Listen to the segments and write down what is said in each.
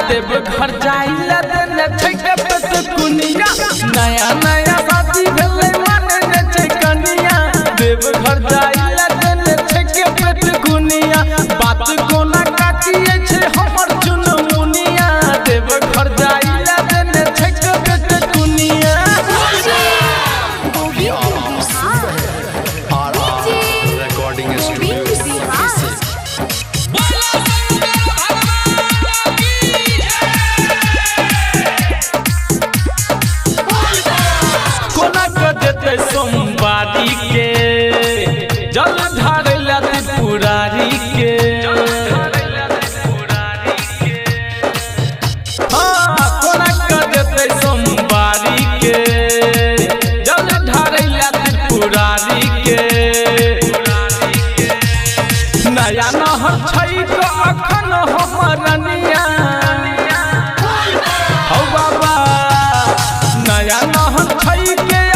देव घर जाइला देने छके पेट कुनिया नया नया शादी भेले माने ने छै कनिया देव घर जाइला देने छके पेट कुनिया बात कोना काटिए छै हमर चुनमुनिया देव घर जाइला देने छके पेट कुनिया recording studio सोमवारी के जल ढारेला त्रिपुरारी के कोना कर देते सोमवारी के जल ढारेला त्रिपुरारी के नया नहर छै तो अखन हमर रनिया हौ बाबा नया नहर छै के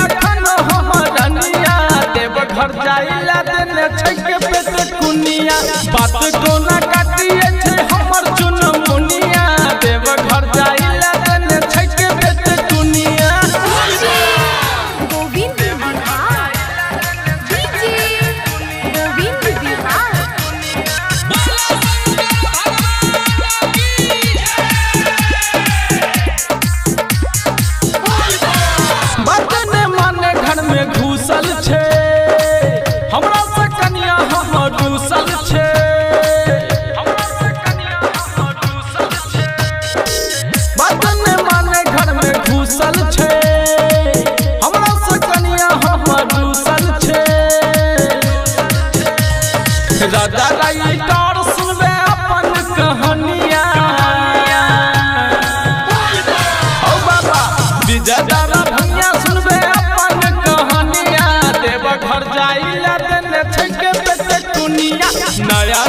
घर जाइला देने छके पेट कुनिया बात कोना काटिए छै हमर चुनमुनिया देव घर जाइला देने छके पेट कुनिया गोविंद बिहार डीजे गोविंद बिहार बतने माने घर में घुसल छै हमरा से कनिया हमर दूसल छै बतने माने घर में घुसल छै हमरा से कनिया हमर दूसल छै राजा राइटर सुनबे अपन कहानिया ओ बाबा विजय दादा भैया सुनबे अपन कहानिया देव घर जाइला देने छके पेट कुनिया नया